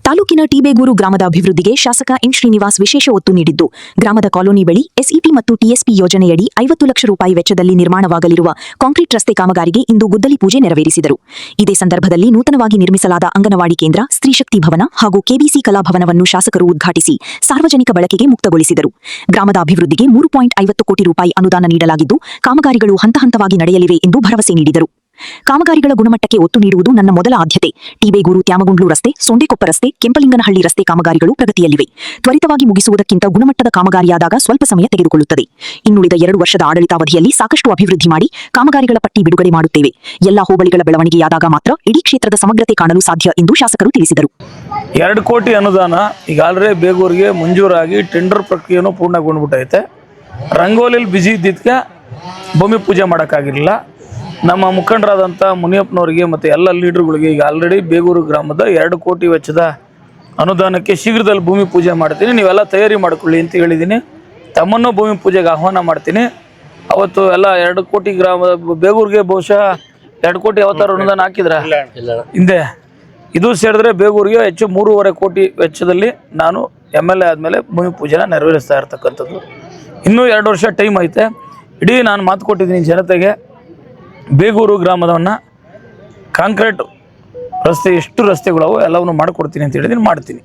ತಾಲೂಕಿನ ಟಿಬೇಗೂರು ಗ್ರಾಮದ ಅಭಿವೃದ್ಧಿಗೆ ಶಾಸಕ ಎನ್ ಶ್ರೀನಿವಾಸ್ ವಿಶೇಷ ಒತ್ತು ನೀಡಿದ್ದು, ಗ್ರಾಮದ ಕಾಲೋನಿ ಬಳಿ ಎಸ್ಇಪಿ ಮತ್ತು ಟಿಎಸ್ಪಿ ಯೋಜನೆಯಡಿ 50 ಲಕ್ಷ ರೂಪಾಯಿ ವೆಚ್ಚದಲ್ಲಿ ನಿರ್ಮಾಣವಾಗಲಿರುವ ಕಾಂಕ್ರೀಟ್ ರಸ್ತೆ ಕಾಮಗಾರಿಗೆ ಇಂದು ಗುದ್ದಲಿ ಪೂಜೆ ನೆರವೇರಿಸಿದರು. ಇದೇ ಸಂದರ್ಭದಲ್ಲಿ ನೂತನವಾಗಿ ನಿರ್ಮಿಸಲಾದ ಅಂಗನವಾಡಿ ಕೇಂದ್ರ, ಸ್ತ್ರೀಶಕ್ತಿ ಭವನ ಹಾಗೂ ಕೆಬಿಸಿ ಕಲಾಭವನವನ್ನು ಶಾಸಕರು ಉದ್ಘಾಟಿಸಿ ಸಾರ್ವಜನಿಕ ಬಳಕೆಗೆ ಮುಕ್ತಗೊಳಿಸಿದರು. ಗ್ರಾಮದ ಅಭಿವೃದ್ಧಿಗೆ 3.50 ಕೋಟಿ ರೂಪಾಯಿ ಅನುದಾನ ನೀಡಲಾಗಿದ್ದು, ಕಾಮಗಾರಿಗಳು ಹಂತ ಹಂತವಾಗಿ ನಡೆಯಲಿವೆ ಎಂದು ಭರವಸೆ ನೀಡಿದರು. ಕಾಮಗಾರಿಗಳ ಗುಣಮಟ್ಟಕ್ಕೆ ಒತ್ತು ನೀಡುವುದು ನನ್ನ ಮೊದಲ ಆದ್ಯತೆ. ಟಿಬೇಗೂರು ತ್ಯಾಮಗುಂಡ್ಲು ರಸ್ತೆ, ಸೊಂಡೆಕೊಪ್ಪ ರಸ್ತೆ, ಕೆಂಪಲಿಂಗನಹಳ್ಳಿ ರಸ್ತೆ ಕಾಮಗಾರಿಗಳು ಪ್ರಗತಿಯಲ್ಲಿವೆ. ತ್ವರಿತವಾಗಿ ಮುಗಿಸುವುದಕ್ಕಿಂತ ಗುಣಮಟ್ಟದ ಕಾಮಗಾರಿಯಾದಾಗ ಸ್ವಲ್ಪ ಸಮಯ ತೆಗೆದುಕೊಳ್ಳುತ್ತದೆ. ಇನ್ನುಳಿದ 2 ವರ್ಷದ ಆಡಳಿತಾವಧಿಯಲ್ಲಿ ಸಾಕಷ್ಟು ಅಭಿವೃದ್ಧಿ ಮಾಡಿ ಕಾಮಗಾರಿಗಳ ಪಟ್ಟಿ ಬಿಡುಗಡೆ ಮಾಡುತ್ತೇವೆ. ಎಲ್ಲಾ ಹೋಬಳಿಗಳ ಬೆಳವಣಿಗೆಯಾದಾಗ ಮಾತ್ರ ಇಡೀ ಕ್ಷೇತ್ರದ ಸಮಗ್ರತೆ ಕಾಣಲು ಸಾಧ್ಯ ಎಂದು ಶಾಸಕರು ತಿಳಿಸಿದರು. 2 ಕೋಟಿ ಅನುದಾನ ಈಗಾಗಲೇ ಬೇಗೂರಿಗೆ ಮಂಜೂರಾಗಿ ಟೆಂಡರ್ ಪ್ರಕ್ರಿಯೆನೂ ಪೂರ್ಣಗೊಂಡ್ಬಿಟ್ಟೈತೆ. ರಂಗೋಲಿಯಲ್ಲಿ ಬಿಜಿ ಇದ್ದಿದ್ದಕ್ಕೆ ಭೂಮಿ ಪೂಜೆ ಮಾಡೋಕ್ಕಾಗಿರಲಿಲ್ಲ. ನಮ್ಮ ಮುಖಂಡರಾದಂಥ ಮುನಿಯಪ್ಪನವರಿಗೆ ಮತ್ತು ಎಲ್ಲ ಲೀಡರ್ಗಳಿಗೆ ಈಗ ಆಲ್ರೆಡಿ ಬೇಗೂರು ಗ್ರಾಮದ 2 ಕೋಟಿ ವೆಚ್ಚದ ಅನುದಾನಕ್ಕೆ ಶೀಘ್ರದಲ್ಲಿ ಭೂಮಿ ಪೂಜೆ ಮಾಡ್ತೀನಿ, ನೀವೆಲ್ಲ ತಯಾರಿ ಮಾಡ್ಕೊಳ್ಳಿ ಅಂತ ಹೇಳಿದ್ದೀನಿ. ತಮ್ಮನ್ನು ಭೂಮಿ ಪೂಜೆಗೆ ಆಹ್ವಾನ ಮಾಡ್ತೀನಿ. ಅವತ್ತು ಎಲ್ಲ 2 ಕೋಟಿ ಗ್ರಾಮದ ಬೇಗೂರಿಗೆ ಬಹುಶಃ 2 ಕೋಟಿ ಯಾವತ್ತಾರು ಅನುದಾನ ಹಾಕಿದ್ರ ಹಿಂದೆ, ಇದು ಸೇರಿದ್ರೆ ಬೇಗೂರಿಗೆ ಹೆಚ್ಚು 3.5 ಕೋಟಿ ವೆಚ್ಚದಲ್ಲಿ ನಾನು MLA ಆದಮೇಲೆ ಭೂಮಿ ಪೂಜೆನ ನೆರವೇರಿಸ್ತಾ ಇರ್ತಕ್ಕಂಥದ್ದು. ಇನ್ನೂ 2 ವರ್ಷ ಟೈಮ್ ಐತೆ. ಇಡೀ ನಾನು ಮಾತು ಕೊಟ್ಟಿದ್ದೀನಿ ಜನತೆಗೆ, ಬೇಗೂರು ಗ್ರಾಮದವನ್ನು ಕಾಂಕ್ರೀಟ್ ರಸ್ತೆ ಎಷ್ಟು ರಸ್ತೆಗಳವು ಎಲ್ಲವನ್ನು ಮಾಡಿಕೊಡ್ತೀನಿ ಅಂತ ಹೇಳಿದ್ದೀನಿ, ಮಾಡ್ತೀನಿ.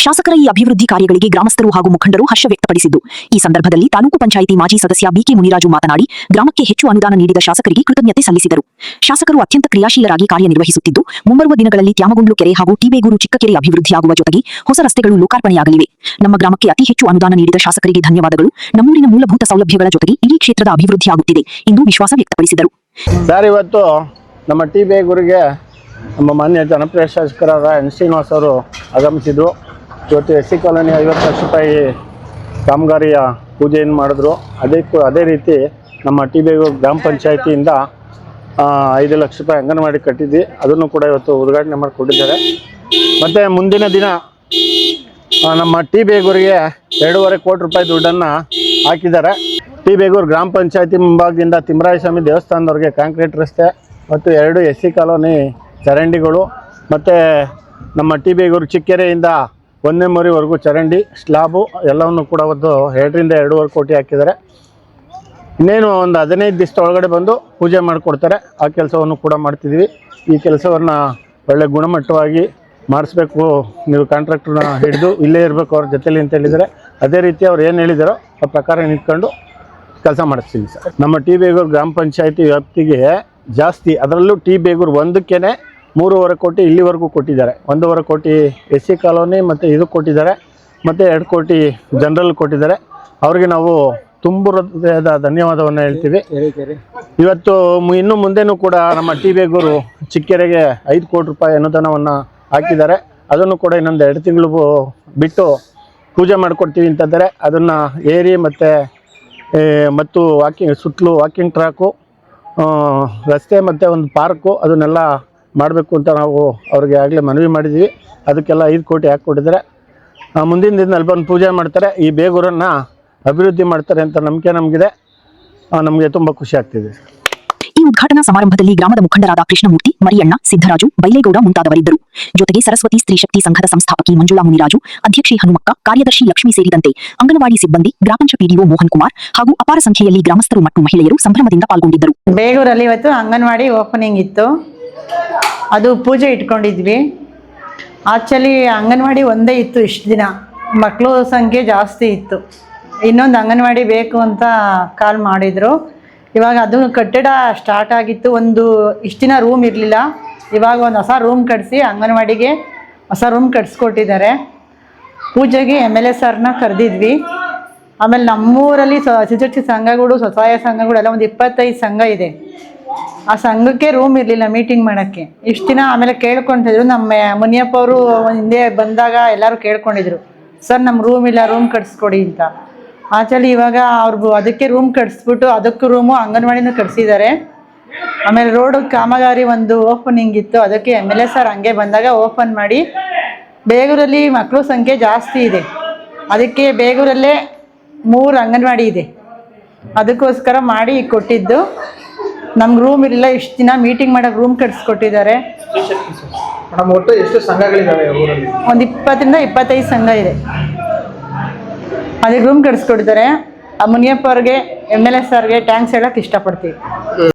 ಶಾಸಕರ ಈ ಅಭಿವೃದ್ಧಿ ಕಾರ್ಯಗಳಿಗೆ ಗ್ರಾಮಸ್ಥರು ಹಾಗೂ ಮುಖಂಡರು ಹರ್ಷ ವ್ಯಕ್ತಪಡಿಸಿದ್ದು, ಈ ಸಂದರ್ಭದಲ್ಲಿ ತಾಲೂಕು ಪಂಚಾಯಿತಿ ಮಾಜಿ ಸದಸ್ಯ ಬಿಕೆ ಮುನಿರಾಜು ಮಾತನಾಡಿ, ಗ್ರಾಮಕ್ಕೆ ಹೆಚ್ಚು ಅನುದಾನ ನೀಡಿದ ಶಾಸಕರಿಗೆ ಕೃತಜ್ಞತೆ ಸಲ್ಲಿಸಿದರು. ಶಾಸಕರು ಅತ್ಯಂತ ಕ್ರಿಯಾಶೀಲರಾಗಿ ಕಾರ್ಯನಿರ್ವಹಿಸುತ್ತಿದ್ದು, ಮುಂಬರುವ ದಿನಗಳಲ್ಲಿ ತ್ಯಾಮಗುಂಡ್ಲು ಕೆರೆ ಹಾಗೂ ಟಿಬೇಗೂರು ಚಿಕ್ಕಕೆರೆ ಅಭಿವೃದ್ಧಿಯಾಗುವ ಜೊತೆಗೆ ಹೊಸ ರಸ್ತೆಗಳು ಲೋಕಾರ್ಪಣೆಯಾಗಲಿವೆ. ನಮ್ಮ ಗ್ರಾಮಕ್ಕೆ ಅತಿ ಹೆಚ್ಚು ಅನುದಾನ ನೀಡಿದ ಶಾಸಕರಿಗೆ ಧನ್ಯವಾದಗಳು. ನಮ್ಮೂರಿನ ಮೂಲಭೂತ ಸೌಲಭ್ಯಗಳ ಜೊತೆಗೆ ಇಡೀ ಕ್ಷೇತ್ರದ ಅಭಿವೃದ್ಧಿಯಾಗುತ್ತಿದೆ ಎಂದು ವಿಶ್ವಾಸ ವ್ಯಕ್ತಪಡಿಸಿದರು. ಸರ್, ಇವತ್ತು ನಮ್ಮ ಟಿಬೇಗೂರಿಗೆ ನಮ್ಮ ಮಾನ್ಯ ಜನಪ್ರಿಯ ಶಾಸಕರಾದ ಎನ್ ಶ್ರೀನಿವಾಸ್ ಅವರು ಆಗಮಿಸಿದರು. ಇವತ್ತು SC ಕಾಲೋನಿ 50 ಲಕ್ಷ ರೂಪಾಯಿ ಕಾಮಗಾರಿಯ ಪೂಜೆಯನ್ನು ಮಾಡಿದ್ರು. ಅದೇ ರೀತಿ ನಮ್ಮ ಟಿಬೇಗೂರು ಗ್ರಾಮ ಪಂಚಾಯಿತಿಯಿಂದ 5 ಲಕ್ಷ ರೂಪಾಯಿ ಅಂಗನವಾಡಿ ಕಟ್ಟಿದ್ವಿ, ಅದನ್ನು ಕೂಡ ಇವತ್ತು ಉದ್ಘಾಟನೆ ಮಾಡಿಕೊಟ್ಟಿದ್ದಾರೆ. ಮತ್ತು ಮುಂದಿನ ದಿನ ನಮ್ಮ ಟಿಬೇಗೂರಿಗೆ 2.5 ಕೋಟಿ ರೂಪಾಯಿ ದುಡ್ಡನ್ನು ಹಾಕಿದ್ದಾರೆ. ಟಿಬೇಗೂರು ಗ್ರಾಮ ಪಂಚಾಯಿತಿ ಮುಂಭಾಗದಿಂದ ತಿಮ್ಮರಾಯಸ್ವಾಮಿ ದೇವಸ್ಥಾನದವರೆಗೆ ಕಾಂಕ್ರೀಟ್ ರಸ್ತೆ ಮತ್ತು 2 SC ಕಾಲೋನಿ ಚರಂಡಿಗಳು, ಮತ್ತು ನಮ್ಮ ಟಿಬೇಗೂರು ಚಿಕ್ಕೆರೆಯಿಂದ 1ನೇ ಮರಿವರೆಗೂ ಚರಂಡಿ ಸ್ಲಾಬು ಎಲ್ಲವನ್ನು ಕೂಡ ಒಂದು 2 ರಿಂದ 2.5 ಕೋಟಿ ಹಾಕಿದ್ದಾರೆ. ಇನ್ನೇನು ಒಂದು 15 ದಿವಸದ ಒಳಗಡೆ ಬಂದು ಪೂಜೆ ಮಾಡಿಕೊಡ್ತಾರೆ. ಆ ಕೆಲಸವನ್ನು ಕೂಡ ಮಾಡ್ತಿದ್ವಿ. ಈ ಕೆಲಸವನ್ನು ಒಳ್ಳೆ ಗುಣಮಟ್ಟವಾಗಿ ಮಾಡಿಸ್ಬೇಕು, ನೀವು ಕಾಂಟ್ರಾಕ್ಟ್ರನ್ನ ಹಿಡಿದು ಇಲ್ಲೇ ಇರಬೇಕು ಅವ್ರ ಜೊತೆಲಿ ಅಂತ ಹೇಳಿದ್ದಾರೆ. ಅದೇ ರೀತಿ ಅವ್ರು ಏನು ಹೇಳಿದಾರೋ ಆ ಪ್ರಕಾರ ನಿಂತ್ಕೊಂಡು ಕೆಲಸ ಮಾಡಿಸ್ತೀವಿ ಸರ್. ನಮ್ಮ ಟಿಬೇಗೂರು ಗ್ರಾಮ ಪಂಚಾಯಿತಿ ವ್ಯಾಪ್ತಿಗೆ ಜಾಸ್ತಿ, ಅದರಲ್ಲೂ ಟಿಬೇಗೂರು ಒಂದಕ್ಕೇ 3.5 ಕೋಟಿ ಇಲ್ಲಿವರೆಗೂ ಕೊಟ್ಟಿದ್ದಾರೆ. 1.5 ಕೋಟಿ SC ಕಾಲೋನಿ ಮತ್ತು ಇದು ಕೊಟ್ಟಿದ್ದಾರೆ, ಮತ್ತು 2 ಕೋಟಿ ಜನರಲ್ ಕೊಟ್ಟಿದ್ದಾರೆ. ಅವ್ರಿಗೆ ನಾವು ತುಂಬ ಹೃದಯದ ಧನ್ಯವಾದವನ್ನು ಹೇಳ್ತೀವಿ. ಇವತ್ತು ಇನ್ನು ಮುಂದೆನೂ ಕೂಡ ನಮ್ಮ ಟಿಬೇಗೂರು ಚಿಕ್ಕೆರೆಗೆ 5 ಕೋಟಿ ರೂಪಾಯಿ ಅನುದಾನವನ್ನು ಹಾಕಿದ್ದಾರೆ. ಅದನ್ನು ಕೂಡ ಇನ್ನೊಂದು 2 ತಿಂಗಳು ಬಿಟ್ಟು ಪೂಜೆ ಮಾಡಿಕೊಡ್ತೀವಿ ಅಂತಂದರೆ, ಅದನ್ನು ಏರಿ ಮತ್ತು ಸುತ್ತಲೂ ವಾಕಿಂಗ್ ಟ್ರ್ಯಾಕು, ರಸ್ತೆ ಮತ್ತು ಒಂದು ಪಾರ್ಕು ಅದನ್ನೆಲ್ಲ ಮಾಡಬೇಕು ಅಂತ ನಾವು ಅವ್ರಿಗೆ ಆಗಲೇ ಮನವಿ ಮಾಡಿದ್ವಿ. ಅದಕ್ಕೆಲ್ಲ 5 ಕೋಟಿ ಹಾಕ್ಕೊಟ್ಟಿದ್ದಾರೆ. ಮುಂದಿನ ದಿನದಲ್ಲಿ ಬಂದು ಪೂಜೆ ಮಾಡ್ತಾರೆ, ಈ ಬೇಗೂರನ್ನು ಅಭಿವೃದ್ಧಿ ಮಾಡ್ತಾರೆ ಅಂತ ನಂಬಿಕೆ ನಮಗಿದೆ. ನಮಗೆ ತುಂಬ ಖುಷಿ ಆಗ್ತಿದೆ. ಈ ಉದ್ಘಾಟನಾ ಸಮಾರಂಭದಲ್ಲಿ ಗ್ರಾಮದ ಮುಖಂಡರಾದ ಕೃಷ್ಣಮೂರ್ತಿ, ಮರಿಯಣ್ಣ, ಸಿದ್ದರಾಜು, ಬೈಲೇಗೌಡ ಮುಂತಾದವರಿದ್ದರು. ಜೊತೆಗೆ ಸರಸ್ವತಿ ಸ್ತ್ರೀಶಕ್ತಿ ಸಂಘದ ಸಂಸ್ಥಾಪಕಿ ಮಂಜುಳಾ ಮುನಿರಾಜು, ಅಧ್ಯಕ್ಷೆ ಹನುಮಕ್ಕ, ಕಾರ್ಯದರ್ಶಿ ಲಕ್ಷ್ಮಿ ಸೇರಿದಂತೆ ಅಂಗನವಾಡಿ ಸಿಬ್ಬಂದಿ, ಗ್ರಾಪಂಚ PDO ಮೋಹನ್ ಕುಮಾರ್ ಹಾಗೂ ಅಪಾರ ಸಂಖ್ಯೆಯಲ್ಲಿ ಗ್ರಾಮಸ್ಥರು ಮತ್ತು ಮಹಿಳೆಯರು ಸಂಭ್ರಮದಿಂದ ಪಾಲ್ಗೊಂಡಿದ್ದರು. ಬೇಗೂರಲ್ಲಿ ಇವತ್ತು ಅಂಗನವಾಡಿ ಓಪನಿಂಗ್ ಇತ್ತು, ಅದು ಪೂಜೆ ಇಟ್ಕೊಂಡಿದ್ವಿ. ಆಕ್ಚುಲಿ ಅಂಗನವಾಡಿ ಒಂದೇ ಇತ್ತು, ಇಷ್ಟು ದಿನ ಮಕ್ಕಳು ಸಂಖ್ಯೆ ಜಾಸ್ತಿ ಇತ್ತು. ಇನ್ನೊಂದು ಅಂಗನವಾಡಿ ಬೇಕು ಅಂತ ಕಾಲ್ ಮಾಡಿದರು. ಇವಾಗ ಅದು ಕಟ್ಟಡ ಸ್ಟಾರ್ಟ್ ಆಗಿತ್ತು. ಇಷ್ಟು ದಿನ ರೂಮ್ ಇರಲಿಲ್ಲ. ಇವಾಗ ಒಂದು ಹೊಸ ರೂಮ್ ಕಟ್ಟಿಸಿ ಅಂಗನವಾಡಿಗೆ ಹೊಸ ರೂಮ್ ಕಟ್ಸ್ಕೊಟ್ಟಿದ್ದಾರೆ. ಪೂಜೆಗೆ MLA ಸರ್ನ ಕರೆದಿದ್ವಿ. ಆಮೇಲೆ ನಮ್ಮೂರಲ್ಲಿ ಶಿವಶಕ್ತಿ ಸಂಘಗಳು, ಸ್ವಸಹಾಯ ಸಂಘಗಳು ಎಲ್ಲ ಒಂದು 25 ಸಂಘ ಇದೆ. ಆ ಸಂಘಕ್ಕೆ ರೂಮ್ ಇರಲಿಲ್ಲ ಮೀಟಿಂಗ್ ಮಾಡೋಕ್ಕೆ ಇಷ್ಟು ದಿನ. ಆಮೇಲೆ ಕೇಳ್ಕೊತಿದ್ರು, ನಮ್ಮ ಮುನಿಯಪ್ಪ ಅವರು ಹಿಂದೆ ಬಂದಾಗ ಎಲ್ಲರೂ ಕೇಳ್ಕೊಂಡಿದ್ರು, ಸರ್ ನಮ್ಮ ರೂಮ್ ಇಲ್ಲ, ರೂಮ್ ಕಟ್ಸ್ಕೊಡಿ ಅಂತ. ಆಕ್ಚುಲಿ ಇವಾಗ ಅವ್ರಿಗೂ ಅದಕ್ಕೆ ರೂಮ್ ಕಟ್ಸ್ಬಿಟ್ಟು ಅದಕ್ಕೂ ರೂಮು ಅಂಗನವಾಡಿನೂ ಕಟ್ಸಿದ್ದಾರೆ. ಆಮೇಲೆ ರೋಡ್ ಕಾಮಗಾರಿ ಒಂದು ಓಪನಿಂಗ್ ಇತ್ತು, ಅದಕ್ಕೆ MLA ಸರ್ ಹಂಗೆ ಬಂದಾಗ ಓಪನ್ ಮಾಡಿ. ಬೇಗೂರಲ್ಲಿ ಮಕ್ಕಳು ಸಂಖ್ಯೆ ಜಾಸ್ತಿ ಇದೆ, ಅದಕ್ಕೆ ಬೇಗೂರಲ್ಲೇ 3 ಅಂಗನವಾಡಿ ಇದೆ, ಅದಕ್ಕೋಸ್ಕರ ಮಾಡಿ ಕೊಟ್ಟಿದ್ದು. ನಮ್ಗೆ ರೂಮ್ ಇರಲಿಲ್ಲ, ಇಷ್ಟು ದಿನ ಮೀಟಿಂಗ್ ಮಾಡೋಕ್ಕೆ ರೂಮ್ ಕಟ್ಸ್ಕೊಟ್ಟಿದ್ದಾರೆ. ಮೇಡಮ್ ಒಟ್ಟು ಎಷ್ಟು ಸಂಘಗಳಿದಾವೆ ಊರಲ್ಲಿ? ಒಂದು 20ರಿಂದ 25 ಸಂಘ ಇದೆ. ಅದಕ್ಕೆ ರೂಮ್ ಕಟ್ಸ್ಕೊಡ್ತಾರೆ. ಆ ಮುನಿಯಪ್ಪ ಅವ್ರಿಗೆ, MLA ಸರ್ಗೆ ಥ್ಯಾಂಕ್ಸ್ ಹೇಳಕ್ಕೆ ಇಷ್ಟಪಡ್ತೀವಿ.